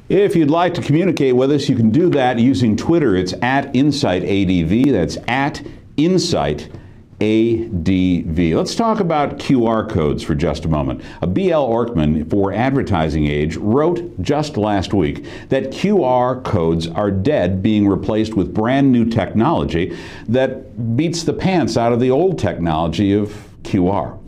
If you'd like to communicate with us, you can do that using Twitter. It's at InsightADV. That's at InsightADV. Let's talk about QR codes for just a moment. B.L. Orkman for Advertising Age wrote just last week that QR codes are dead, being replaced with brand new technology that beats the pants out of the old technology of QR.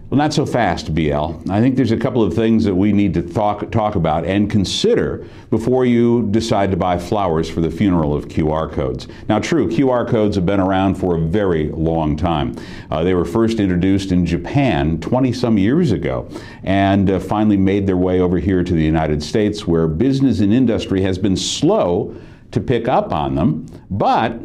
Well, not so fast, BL. I think there's a couple of things that we need to talk about and consider before you decide to buy flowers for the funeral of QR codes. Now, true, QR codes have been around for a very long time. They were first introduced in Japan 20-some years ago and finally made their way over here to the United States, where business and industry has been slow to pick up on them, but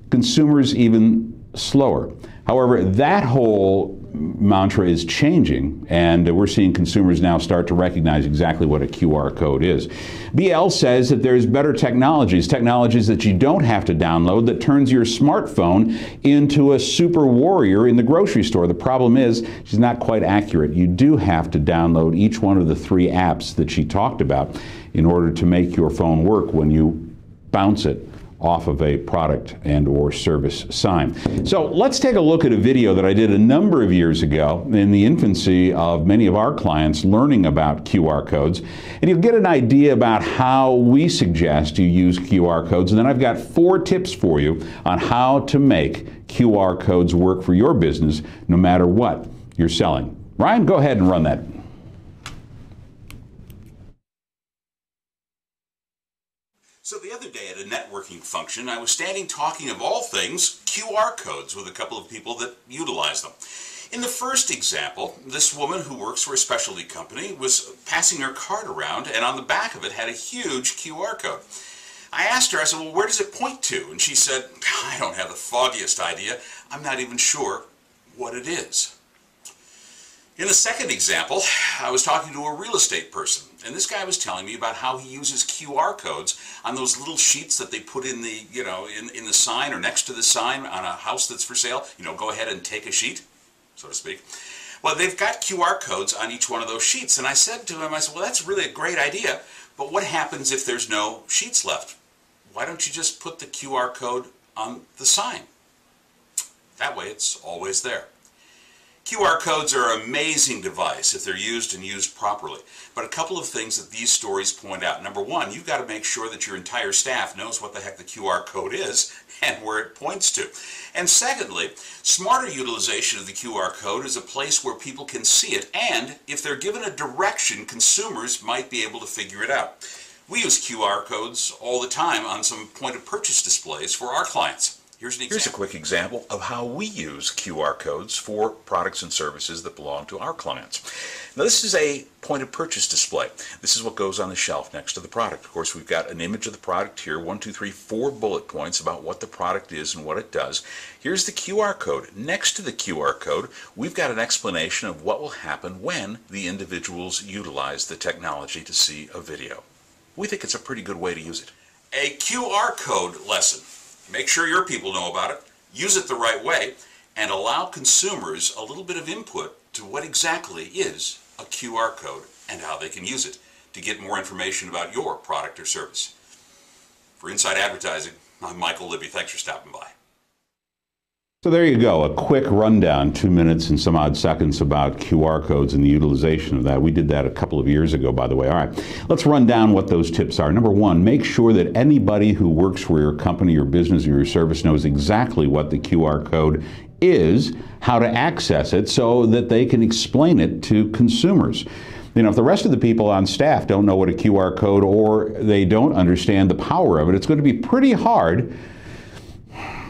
consumers even slower. However, that whole mantra is changing, and we're seeing consumers now start to recognize exactly what a QR code is. BL says that there's better technologies that you don't have to download, that turns your smartphone into a super warrior in the grocery store. The problem is she's not quite accurate. You do have to download each one of the 3 apps that she talked about in order to make your phone work when you bounce it off of a product and or service sign. So let's take a look at a video that I did a number of years ago in the infancy of many of our clients learning about QR codes, and you'll get an idea about how we suggest you use QR codes. And then I've got 4 tips for you on how to make QR codes work for your business no matter what you're selling. Ryan, go ahead and run that. So the other day at a networking function, I was standing talking of all things QR codes with a couple of people that utilize them. In the first example, this woman who works for a specialty company was passing her card around, and on the back of it had a huge QR code. I asked her, I said, well, where does it point to? And she said, I don't have the foggiest idea. I'm not even sure what it is. In the second example, I was talking to a real estate person, and this guy was telling me about how he uses QR codes on those little sheets that they put in the, in the sign or next to the sign on a house that's for sale. Go ahead and take a sheet, so to speak. Well, they've got QR codes on each one of those sheets, and I said to him, well, that's really a great idea, but what happens if there's no sheets left? Why don't you just put the QR code on the sign? That way it's always there. QR codes are an amazing device if they're used and used properly. But a couple of things that these stories point out. Number one, you've got to make sure that your entire staff knows what the heck the QR code is and where it points to. And secondly, smarter utilization of the QR code is a place where people can see it, and if they're given a direction, consumers might be able to figure it out. We use QR codes all the time on some point-of-purchase displays for our clients. Here's a quick example of how we use QR codes for products and services that belong to our clients. Now, this is a point-of-purchase display. This is what goes on the shelf next to the product. Of course, we've got an image of the product here, 1, 2, 3, 4 bullet points about what the product is and what it does. Here's the QR code. Next to the QR code, we've got an explanation of what will happen when the individuals utilize the technology to see a video. We think it's a pretty good way to use it. A QR code lesson. Make sure your people know about it, use it the right way, and allow consumers a little bit of input to what exactly is a QR code and how they can use it to get more information about your product or service. For Insight Advertising, I'm Michael Libby. Thanks for stopping by. So there you go, a quick rundown, 2 minutes and some odd seconds about QR codes and the utilization of that. We did that a couple of years ago, by the way. All right, let's run down what those tips are. Number one, make sure that anybody who works for your company, your business, or your service knows exactly what the QR code is, how to access it, so that they can explain it to consumers. If the rest of the people on staff don't know what a QR code or they don't understand the power of it, it's going to be pretty hard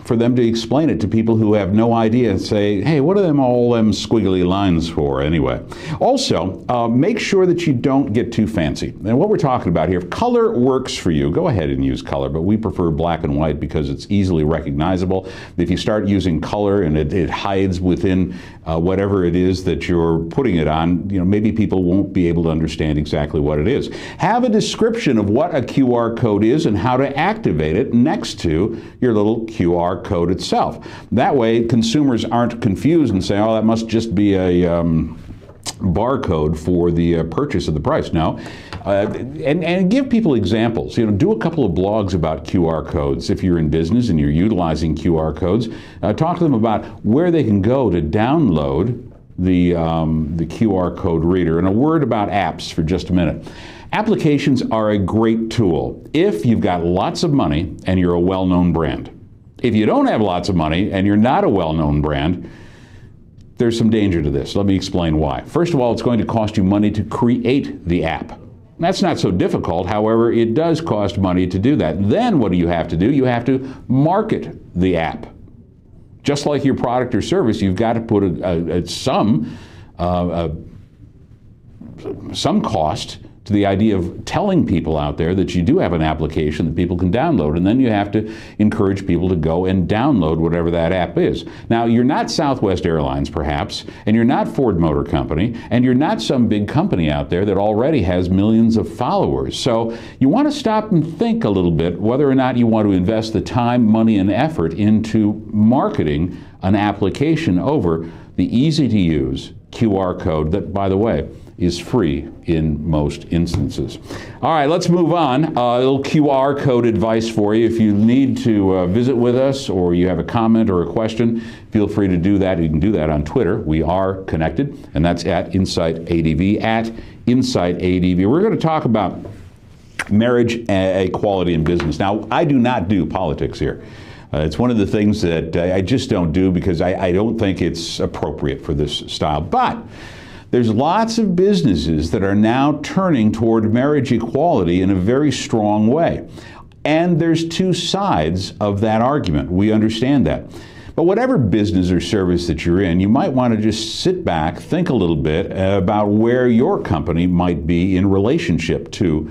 for them to explain it to people who have no idea and say, hey, what are all them squiggly lines for anyway? Also, make sure that you don't get too fancy. And what we're talking about here, if color works for you, go ahead and use color, but we prefer black and white because it's easily recognizable. If you start using color and it hides within whatever it is that you're putting it on, maybe people won't be able to understand exactly what it is. Have a description of what a QR code is and how to activate it next to your little QR code itself. That way, consumers aren't confused and say, oh, that must just be a barcode for the purchase of the price. No, and give people examples. You know, do a couple of blogs about QR codes. If you're in business and you're utilizing QR codes, talk to them about where they can go to download the QR code reader. And a word about apps for just a minute. Applications are a great tool if you've got lots of money and you're a well-known brand. If you don't have lots of money and you're not a well-known brand, there's some danger to this. Let me explain why. First of all, it's going to cost you money to create the app. That's not so difficult. However, it does cost money to do that. Then what do you have to do? You have to market the app. Just like your product or service, you've got to put some cost to the idea of telling people out there that you do have an application that people can download, and then you have to encourage people to go and download whatever that app is. Now, you're not Southwest Airlines, perhaps, and you're not Ford Motor Company, and you're not some big company out there that already has millions of followers. So you want to stop and think a little bit whether or not you want to invest the time, money, and effort into marketing an application over the easy-to-use QR code that, by the way, is free in most instances. All right, let's move on. A little QR code advice for you. If you need to visit with us or you have a comment or a question, feel free to do that. You can do that on Twitter. We are connected, and that's at InsightADV, at InsightADV. We're going to talk about marriage equality in business. Now, I do not do politics here. It's one of the things that I just don't do because I don't think it's appropriate for this style. But there's lots of businesses that are now turning toward marriage equality in a very strong way. And there's two sides of that argument. We understand that. But whatever business or service that you're in, you might want to just sit back, think a little bit about where your company might be in relationship to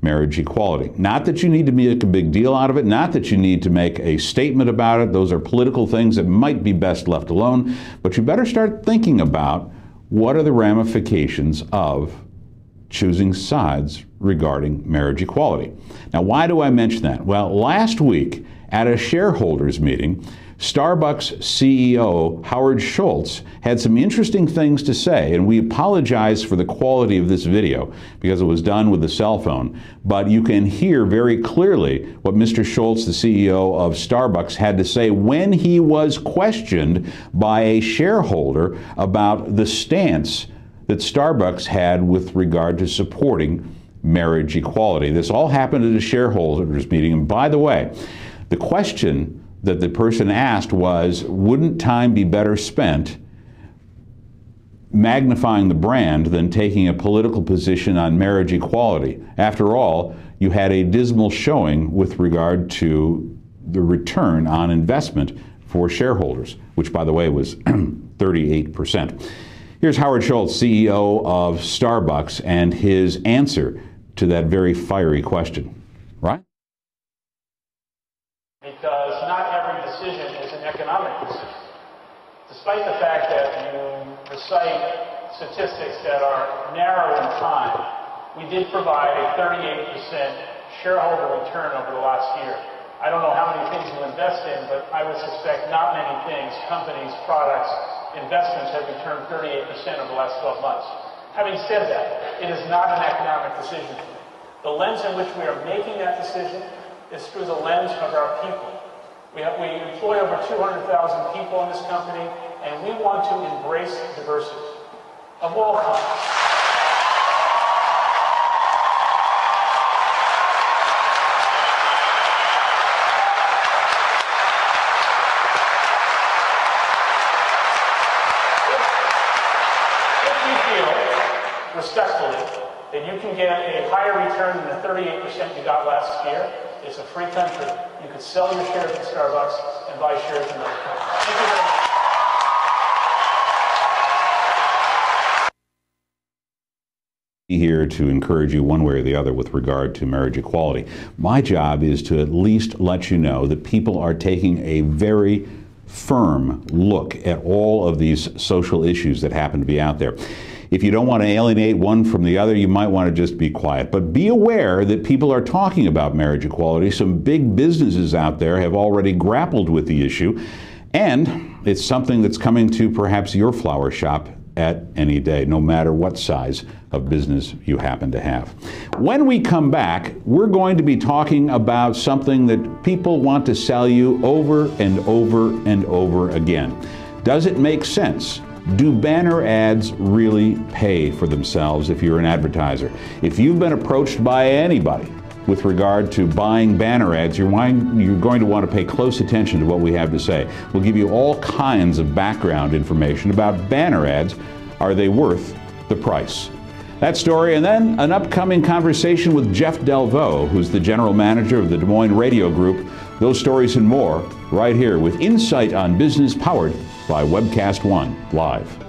marriage equality. Not that you need to make a big deal out of it, not that you need to make a statement about it. Those are political things that might be best left alone. But you better start thinking about what are the ramifications of choosing sides regarding marriage equality. Now, why do I mention that? Well, last week at a shareholders meeting, Starbucks CEO Howard Schultz had some interesting things to say, and we apologize for the quality of this video because it was done with a cell phone, but you can hear very clearly what Mr. Schultz, the CEO of Starbucks, had to say when he was questioned by a shareholder about the stance that Starbucks had with regard to supporting marriage equality. This all happened at a shareholders meeting, and by the way, the question that the person asked was, wouldn't time be better spent magnifying the brand than taking a political position on marriage equality? After all, you had a dismal showing with regard to the return on investment for shareholders, which, by the way, was 38%. Here's Howard Schultz, CEO of Starbucks, and his answer to that very fiery question. Right? Because not every decision is an economic decision. Despite the fact that you recite statistics that are narrow in time, we did provide a 38% shareholder return over the last year. I don't know how many things you invest in, but I would suspect not many things, companies, products, investments have returned 38% over the last 12 months. Having said that, it is not an economic decision. The lens in which we are making that decision is through the lens of our people. We employ over 200,000 people in this company, and we want to embrace diversity of all kinds. If you feel, respectfully, that you can get a higher return than the 38% you got last year, it's a free country. You could sell your shares at Starbucks and buy shares in other companies. Thank you very much. Here to encourage you one way or the other with regard to marriage equality. My job is to at least let you know that people are taking a very firm look at all of these social issues that happen to be out there. If you don't want to alienate one from the other, you might want to just be quiet. But be aware that people are talking about marriage equality. Some big businesses out there have already grappled with the issue, and it's something that's coming to perhaps your flower shop at any day, no matter what size of business you happen to have. When we come back, we're going to be talking about something that people want to sell you over and over and over again. Does it make sense? Do banner ads really pay for themselves if you're an advertiser? If you've been approached by anybody with regard to buying banner ads, you're going to want to pay close attention to what we have to say. We'll give you all kinds of background information about banner ads. Are they worth the price? That story, and then an upcoming conversation with Jeff Delvaux, who's the general manager of the Des Moines Radio Group. Those stories and more right here with Insight on Business, powered by Webcast One Live.